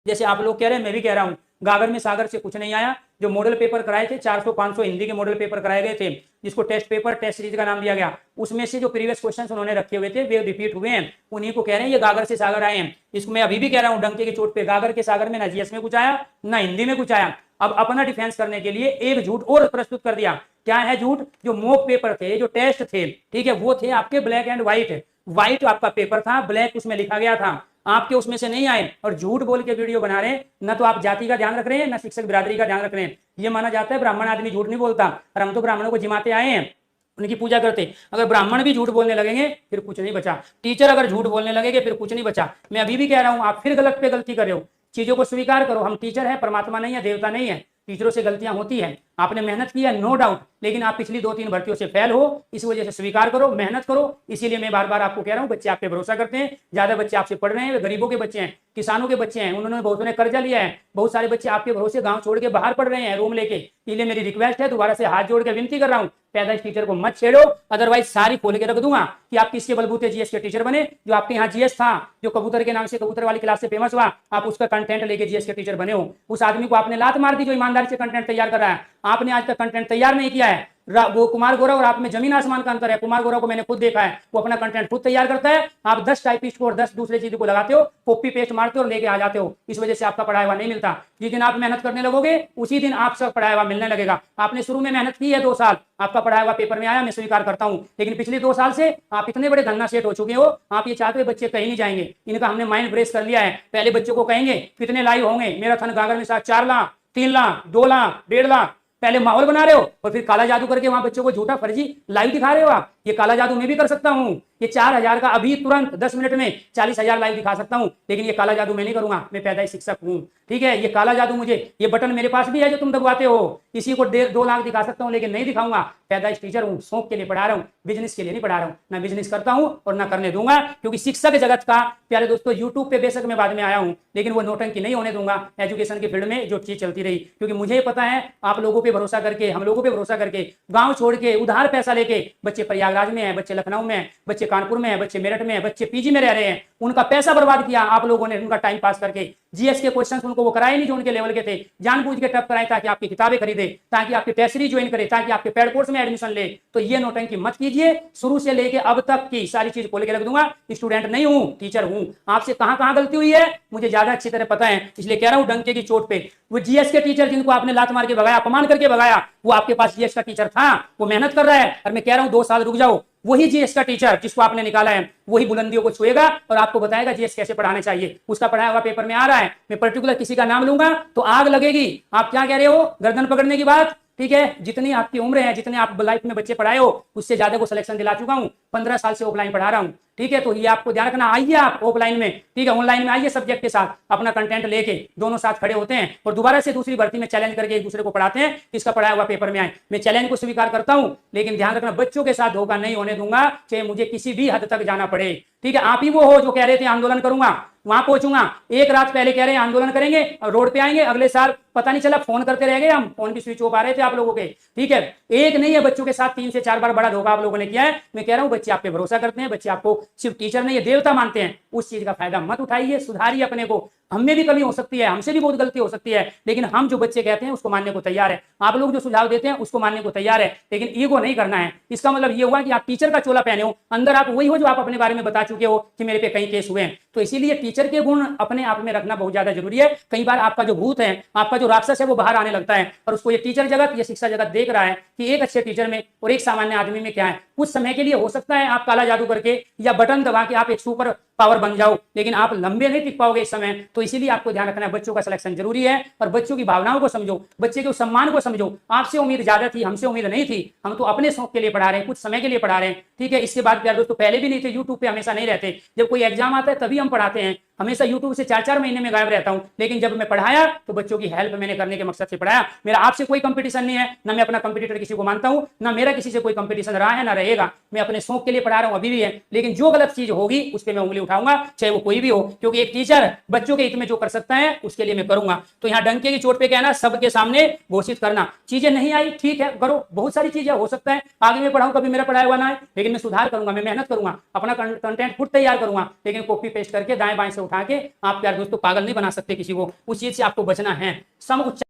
जैसे आप लोग कह रहे हैं, मैं भी कह रहा हूँ, गागर में सागर से कुछ नहीं आया। जो मॉडल पेपर कराए थे 400-500 हिंदी के मॉडल पेपर कराए गए थे, जिसको टेस्ट पेपर टेस्ट सीरीज का नाम दिया गया, उसमें से जो प्रीवियस क्वेश्चन उन्होंने रखे हुए थे वे रिपीट हुए हैं। उन्हीं को कह रहे हैं ये गागर से सागर आए हैं। इसको मैं अभी भी कह रहा हूँ डंके की चोट पे, गागर के सागर में ना जीएस में कुछ आया ना हिंदी में कुछ आया। अब अपना डिफेंस करने के लिए एक झूठ और प्रस्तुत कर दिया। क्या है झूठ? जो मॉक पेपर थे, जो टेस्ट थे, ठीक है, वो थे आपके ब्लैक एंड व्हाइट। व्हाइट आपका पेपर था, ब्लैक उसमें लिखा गया था, आपके उसमें से नहीं आए। और झूठ बोल के वीडियो बना रहे हैं। न तो आप जाति का ध्यान रख रहे हैं, न शिक्षक बिरादरी का ध्यान रख रहे हैं। ये माना जाता है ब्राह्मण आदमी झूठ नहीं बोलता, और हम तो ब्राह्मणों को जिमाते आए हैं, उनकी पूजा करते। अगर ब्राह्मण भी झूठ बोलने लगेंगे फिर कुछ नहीं बचा। टीचर अगर झूठ बोलने लगेंगे फिर कुछ नहीं बचा। मैं अभी भी कह रहा हूं, आप फिर गलत पे गलती कर रहे हो। चीजों को स्वीकार करो। हम टीचर है, परमात्मा नहीं है, देवता नहीं है। टीचरों से गलतियां होती है, आपने मेहनत की है, नो डाउट, लेकिन आप पिछली 2-3 भर्तियों से फेल हो, इस वजह से स्वीकार करो, मेहनत करो। इसीलिए मैं बार बार आपको कह रहा हूं, बच्चे आप पे भरोसा करते हैं, ज्यादा बच्चे आपसे पढ़ रहे हैं, वे गरीबों के बच्चे हैं, किसानों के बच्चे हैं, उन्होंने बहुत ने कर्जा लिया है। बहुत सारे बच्चे आपके भरोसे गांव छोड़ के बाहर पढ़ रहे हैं रूम लेके। इसलिए मेरी रिक्वेस्ट है, दोबारा से हाथ जोड़ के विनती कर रहा हूं, पैदाइश टीचर को मत छेड़ो, अदरवाइज सारी खोल के रख दूंगा कि आप किसके बलबूते जीएस के टीचर बने। जो आपके यहाँ जीएस था, जो कबूतर के नाम से कबूतर वाली क्लास से फेमस हुआ, आप उसका कंटेंट लेके जीएस के टीचर बने हो। उस आदमी को आपने लात मार दी जो ईमानदारी से कंटेंट तैयार कर रहा है। आपने आज तक कंटेंट तैयार नहीं किया है। वो कुमार गौरव और आप में जमीन आसमान का अंतर है। कुमार गौरव को मैंने खुद देखा है, वो अपना कंटेंट खुद तैयार करता है। आप 10 टाइपिस्ट को और 10 दूसरे चीजों को लगाते हो, कॉपी पेस्ट मारते हो और लेके आ जाते हो। इस वजह से आपका पढ़ाया हुआ नहीं मिलता। जिस दिन आप मेहनत करने लगोगे उसी दिन आप सब पढ़ाया हुआ मिलने लगेगा। आपने शुरू में मेहनत की है 2 साल, आपका पढ़ाया हुआ पेपर में आया, मैं स्वीकार करता हूं, लेकिन पिछले 2 साल से आप इतने बड़े धन्ना सेठ हो चुके हो, आप ये चाहते हो बच्चे कहीं नहीं जाएंगे। इनका हमने माइंड ब्रेस कर लिया है। पहले बच्चों को कहेंगे कितने लाइव होंगे, मेरा थन गागर में 4 लाख, 3 लाख, 2 लाख, 1.5 लाख, पहले माहौल बना रहे हो और फिर काला जादू करके वहां बच्चों को झूठा फर्जी लाइव दिखा रहे हो। आप ये काला जादू मैं भी कर सकता हूं। ये 4,000 का अभी तुरंत 10 मिनट में 40,000 लाइव दिखा सकता हूं, लेकिन ये काला जादू मैं नहीं करूंगा। मैं पैदाइश शिक्षक हूं, ठीक है। ये काला जादू मुझे, ये बटन मेरे पास भी है जो तुम दबाते हो, इसी को 1.5-2 लाख दिखा सकता हूं, लेकिन नहीं दिखाऊंगा। पैदाइश टीचर हूं, शौक के लिए पढ़ा रहा हूं, बिजनेस के लिए नहीं पढ़ा रहा हूं। ना बिजनेस करता हूं और ना करने दूंगा, क्योंकि शिक्षक जगत का, प्यारे दोस्तों, यूट्यूब पे बेशक मैं बाद में आया हूं, लेकिन वो नौटंकी नहीं होने दूंगा एजुकेशन के फील्ड में जो चीज चलती रही। क्योंकि मुझे पता है आप लोगों पे भरोसा करके, हम लोगों पे भरोसा करके, गांव छोड़ के उधार पैसा लेके बच्चे प्रयागराज में है, बच्चे लखनऊ में है, बच्चे कानपुर में है, बच्चे मेरठ में है, बच्चे पीजी में रह रहे हैं। उनका पैसा बर्बाद किया आप लोगों ने, उनका टाइम पास करके। जीएस के क्वेश्चंस उनको वो कराए नहीं जो उनके लेवल के थे, जानबूझ के टफ कराए ताकि आपकी किताबें खरीदे, ताकि आपकी टेस्ट सीरीज ज्वाइन करे, ताकि आपके पेड कोर्स में एडमिशन ले। तो ये नौटंकी मत कीजिए। शुरू से लेके अब तक की सारी चीज खोल के रख दूंगा। स्टूडेंट नहीं हूं, टीचर हूं। आपसे कहां कहां गलती हुई है मुझे ज्यादा अच्छी तरह पता है, इसलिए कह रहा हूं डंके की चोट पे। वो जीएस के टीचर जिनको आपने लात मार के भगाया, अपमान करके भगाया, वो आपके पास जीएस का टीचर था, वो मेहनत कर रहा है। और मैं कह रहा हूं 2 साल रुक जाओ, वही जीएस का टीचर जिसको आपने निकाला है वही बुलंदियों को छुएगा और आपको बताएगा जीएस कैसे पढ़ाना चाहिए। उसका पढ़ाया हुआ पेपर में आ रहा है। मैं पर्टिकुलर किसी का नाम लूंगा तो आग लगेगी। आप क्या कह रहे हो? गर्दन पकड़ने की बात, ठीक है। जितनी आपकी उम्र है, जितने आप लाइफ में बच्चे पढ़ाए हो, उससे ज्यादा को सिलेक्शन दिला चुका हूं। 15 साल से ऑफलाइन पढ़ा रहा हूं, ठीक है। तो ये आपको ध्यान रखना। आइए आप ऑफलाइन में, ठीक है, ऑनलाइन में आइए सब्जेक्ट के साथ, अपना कंटेंट लेके दोनों साथ खड़े होते हैं और दोबारा से दूसरी भर्ती में चैलेंज करके एक दूसरे को पढ़ाते हैं, किसका पढ़ाया हुआ पेपर में आए। मैं चैलेंज को स्वीकार करता हूं, लेकिन ध्यान रखना बच्चों के साथ धोखा नहीं होने दूंगा, चाहे मुझे किसी भी हद तक जाना पड़े, ठीक है। आप ही वो हो जो कह रहे थे आंदोलन करूंगा, वहां पहुंचूंगा। एक रात पहले कह रहे हैं आंदोलन करेंगे और रोड पे आएंगे, अगले साल पता नहीं चला फोन करते रह गए, हम फोन भी स्विच ऑफ आ रहे थे आप लोगों के, ठीक है। एक नहीं है, बच्चों के साथ 3 से 4 बार बड़ा धोखा आप लोगों ने किया है। मैं कह रहा हूं बच्चे आप पे भरोसा करते हैं, बच्चे आपको सिर्फ टीचर नहीं, देवता मानते हैं। उस चीज का फायदा मत उठाइए, सुधारिए अपने को। हम में भी कमी हो सकती है, हमसे भी बहुत गलती हो सकती है, लेकिन हम जो बच्चे कहते हैं उसको मानने को तैयार है। आप लोग जो सुझाव देते हैं उसको मानने को तैयार है, लेकिन ईगो नहीं करना है। इसका मतलब ये हुआ कि आप टीचर का चोला पहने हो, अंदर आप वही हो जो आप अपने बारे में बता चुके हो कि मेरे पे कई केस हुए हैं। तो इसीलिए टीचर के गुण अपने आप में रखना बहुत ज्यादा जरूरी है। कई बार आपका जो भूत है, आपका जो राक्षस है, वो बाहर आने लगता है और उसको ये टीचर जगत, ये शिक्षा जगत देख रहा है कि एक अच्छे टीचर में और एक सामान्य आदमी में क्या है। कुछ समय के लिए हो सकता है आप काला जादू करके या बटन दबा के आप एक सुपर पावर बन जाओ, लेकिन आप लंबे नहीं टिक पाओगे इस समय। तो इसीलिए आपको ध्यान रखना है, बच्चों का सिलेक्शन जरूरी है और बच्चों की भावनाओं को समझो, बच्चे के सम्मान को समझो। आपसे उम्मीद ज्यादा थी, हमसे उम्मीद नहीं थी। हम तो अपने शौक के लिए पढ़ा रहे हैं, कुछ समय के लिए पढ़ा रहे हैं, ठीक है। इसके बाद प्यारे दोस्तों, पहले भी नहीं थे, यूट्यूब पे हमेशा नहीं रहते। जब कोई एग्जाम आता है तभी हम पढ़ाते हैं। हमेशा यूट्यूब से 4-4 महीने में गायब रहता हूं, लेकिन जब मैं पढ़ाया तो बच्चों की हेल्प मैंने करने के मकसद से पढ़ाया। मेरा आपसे कोई कंपटीशन नहीं है, ना मैं अपना कंपटीटर किसी को मानता हूं, ना मेरा किसी से कोई कंपटीशन रहा है ना रहेगा। मैं अपने शौक के लिए पढ़ा रहा हूं, अभी भी है, लेकिन जो गलत चीज होगी उस पर मैं उंगली उठाऊंगा, चाहे वो कोई भी हो, क्योंकि एक टीचर बच्चों के हित में जो कर सकता है उसके लिए मैं करूंगा। तो यहाँ डंके की चोट पे कहना, सबके सामने घोषित करना, चीजें नहीं आई ठीक है, करो। बहुत सारी चीजें हो सकता है आगे मैं पढ़ाऊं, कभी मेरा पढ़ाया हुआ ना है, लेकिन मैं सुधार करूंगा, मैं मेहनत करूंगा, अपना कंटेंट खुद तैयार करूंगा, लेकिन कॉपी पेस्ट करके दाएं बाएं से उठा के आप प्यारे दोस्तों पागल नहीं बना सकते किसी को, उस चीज से आपको बचना है। सम उच्चारण